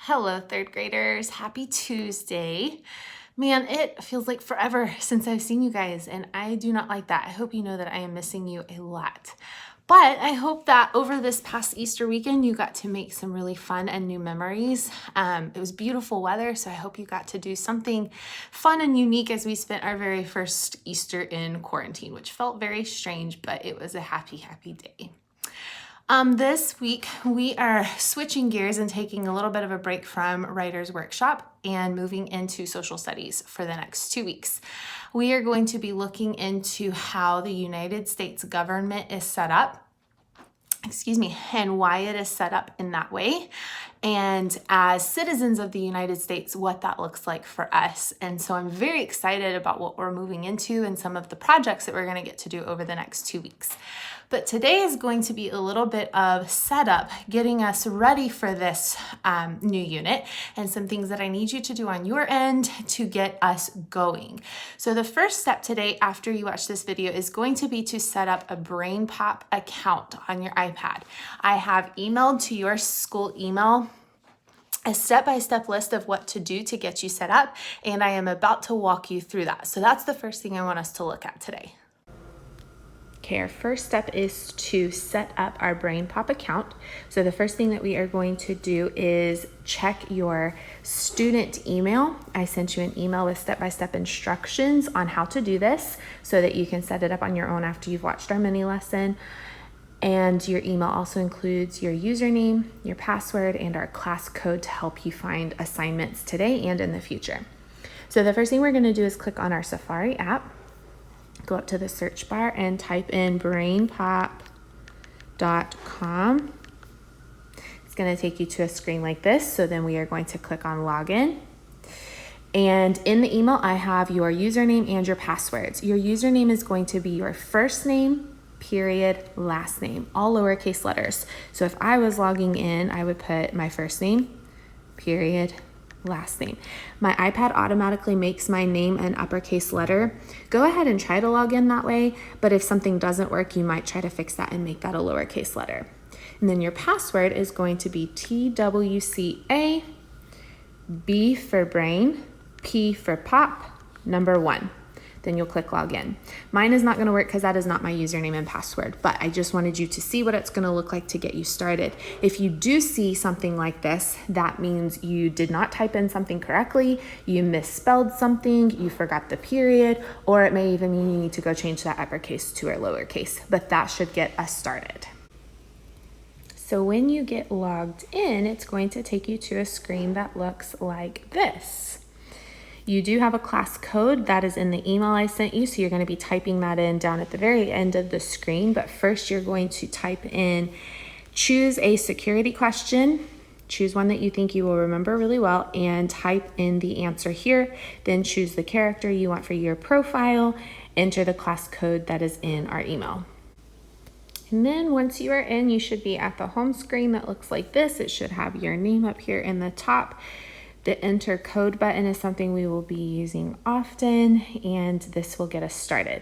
Hello, third graders. Happy Tuesday. Man, it feels like forever since I've seen you guys, and I do not like that. I hope you know that I am missing you a lot. But I hope that over this past Easter weekend, you got to make some really fun and new memories. It was beautiful weather, so I hope you got to do something fun and unique as we spent our very first Easter in quarantine, which felt very strange, but it was a happy, happy day. This week, we are switching gears and taking a little bit of a break from Writer's Workshop and moving into social studies for the next 2 weeks. We are going to be looking into how the United States government is set up, and why it is set up in that way. And as citizens of the United States, what that looks like for us. And so I'm very excited about what we're moving into and some of the projects that we're going to get to do over the next 2 weeks. But today is going to be a little bit of setup, getting us ready for this new unit and some things that I need you to do on your end to get us going. So the first step today after you watch this video is going to be to set up a BrainPop account on your iPad. I have emailed to your school email a step-by-step list of what to do to get you set up, and I am about to walk you through that. So that's the first thing I want us to look at today. Okay, our first step is to set up our BrainPop account. So the first thing that we are going to do is check your student email. I sent you an email with step-by-step instructions on how to do this so that you can set it up on your own after you've watched our mini lesson. And your email also includes your username, your password, and our class code to help you find assignments today and in the future. So the first thing we're going to do is click on our Safari app. Go up to the search bar and type in brainpop.com. It's going to take you to a screen like this. So then we are going to click on login. And in the email, I have your username and your passwords. Your username is going to be your first name, period, last name, all lowercase letters. So if I was logging in, I would put my first name, period, last name. My iPad automatically makes my name an uppercase letter. Go ahead and try to log in that way, but if something doesn't work, you might try to fix that and make that a lowercase letter. And then your password is going to be TWCA, B for brain, P for pop, number 1. Then you'll click login. Mine is not going to work because that is not my username and password, but I just wanted you to see what it's going to look like to get you started. If you do see something like this, that means you did not type in something correctly, you misspelled something, you forgot the period, or it may even mean you need to go change that uppercase to a lowercase, but that should get us started. So when you get logged in, it's going to take you to a screen that looks like this. You do have a class code that is in the email I sent you, so you're going to be typing that in down at the very end of the screen. But first, you're going to type in, choose a security question, choose one that you think you will remember really well, and type in the answer here. Then choose the character you want for your profile, enter the class code that is in our email. And then once you are in, you should be at the home screen that looks like this. It should have your name up here in the top. The enter code button is something we will be using often, and this will get us started.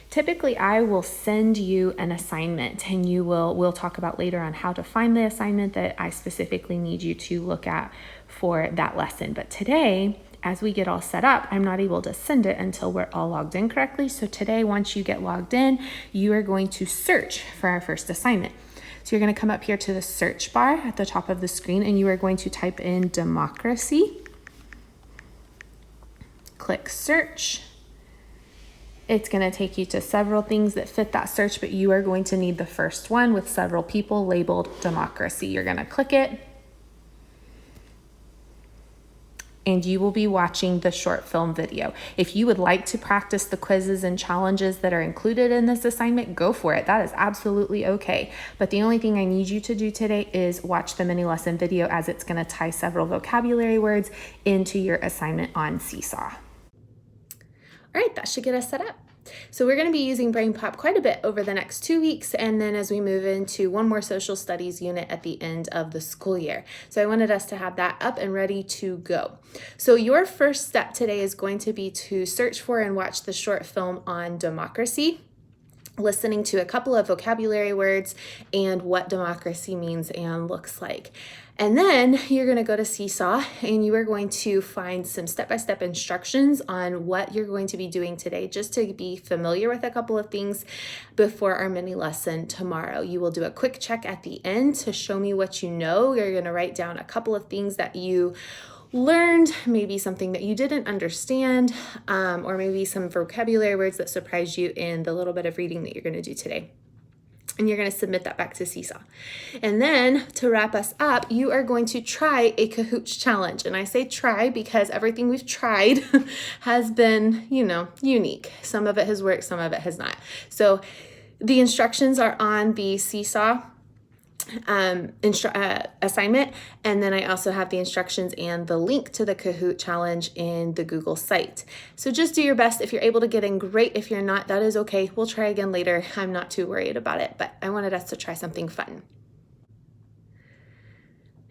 Typically, I will send you an assignment, and we'll talk about later on how to find the assignment that I specifically need you to look at for that lesson. But today, as we get all set up, I'm not able to send it until we're all logged in correctly. So today, once you get logged in, you are going to search for our first assignment. So you're going to come up here to the search bar at the top of the screen, and you are going to type in democracy. Click search. It's going to take you to several things that fit that search, but you are going to need the first one with several people labeled democracy. You're going to click it, and you will be watching the short film video. If you would like to practice the quizzes and challenges that are included in this assignment, go for it. That is absolutely okay. But the only thing I need you to do today is watch the mini lesson video, as it's going to tie several vocabulary words into your assignment on Seesaw. All right, that should get us set up. So we're going to be using BrainPop quite a bit over the next 2 weeks, and then as we move into one more social studies unit at the end of the school year. So I wanted us to have that up and ready to go. So your first step today is going to be to search for and watch the short film on democracy. listening to a couple of vocabulary words and what democracy means and looks like. And then you're going to go to Seesaw and you are going to find some step-by-step instructions on what you're going to be doing today, just to be familiar with a couple of things before our mini lesson tomorrow. You will do a quick check at the end to show me what you know. You're going to write down a couple of things that you learned, maybe something that you didn't understand, or maybe some vocabulary words that surprised you in the little bit of reading that you're going to do today. And you're going to submit that back to Seesaw. And then to wrap us up, you are going to try a Kahoot challenge. And I say try because everything we've tried has been, unique. Some of it has worked, some of it has not. So the instructions are on the Seesaw assignment, and then I also have the instructions and the link to the Kahoot challenge in the Google site. So just do your best. If you're able to get in, great. If you're not, that is okay. We'll try again later. I'm not too worried about it, but I wanted us to try something fun.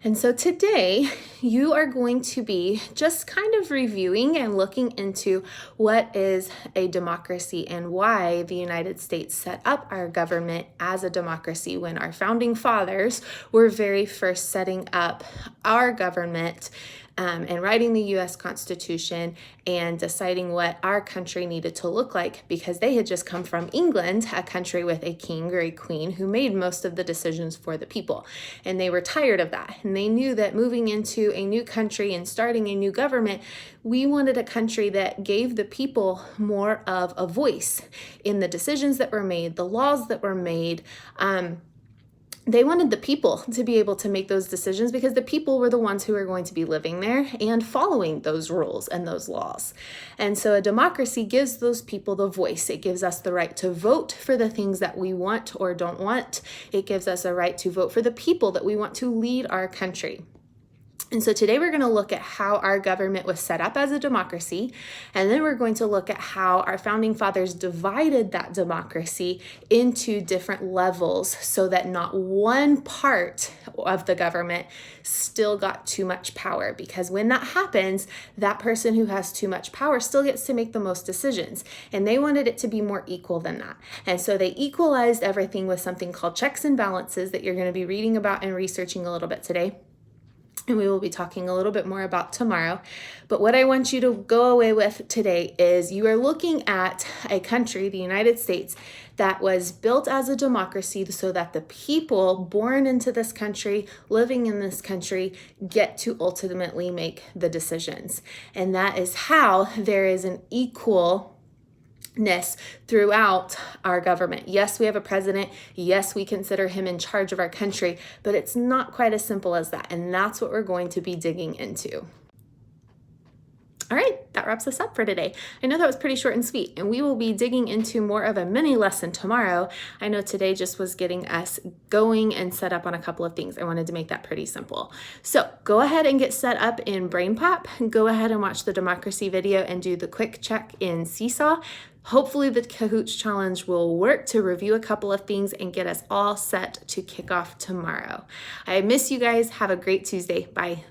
And so today you are going to be just kind of reviewing and looking into what is a democracy and why the United States set up our government as a democracy when our founding fathers were very first setting up our government and writing the U.S. Constitution and deciding what our country needed to look like, because they had just come from England, a country with a king or a queen who made most of the decisions for the people. And they were tired of that. And they knew that moving into a new country and starting a new government, we wanted a country that gave the people more of a voice in the decisions that were made, the laws that were made. They wanted the people to be able to make those decisions because the people were the ones who were going to be living there and following those rules and those laws. And so a democracy gives those people the voice. It gives us the right to vote for the things that we want or don't want. It gives us a right to vote for the people that we want to lead our country. And so today we're going to look at how our government was set up as a democracy, and then we're going to look at how our founding fathers divided that democracy into different levels so that not one part of the government still got too much power. Because when that happens, that person who has too much power still gets to make the most decisions. And they wanted it to be more equal than that. And so they equalized everything with something called checks and balances that you're going to be reading about and researching a little bit today. And we will be talking a little bit more about tomorrow. But what I want you to go away with today is you are looking at a country, the United States, that was built as a democracy so that the people born into this country, living in this country, get to ultimately make the decisions. And that is how there is an equalness throughout our government. Yes, we have a president. Yes, we consider him in charge of our country, but it's not quite as simple as that. And that's what we're going to be digging into. All right, that wraps us up for today. I know that was pretty short and sweet, and we will be digging into more of a mini lesson tomorrow. I know today just was getting us going and set up on a couple of things. I wanted to make that pretty simple. So go ahead and get set up in BrainPop. Go ahead and watch the democracy video and do the quick check in Seesaw. Hopefully the Kahoot challenge will work to review a couple of things and get us all set to kick off tomorrow. I miss you guys. Have a great Tuesday. Bye.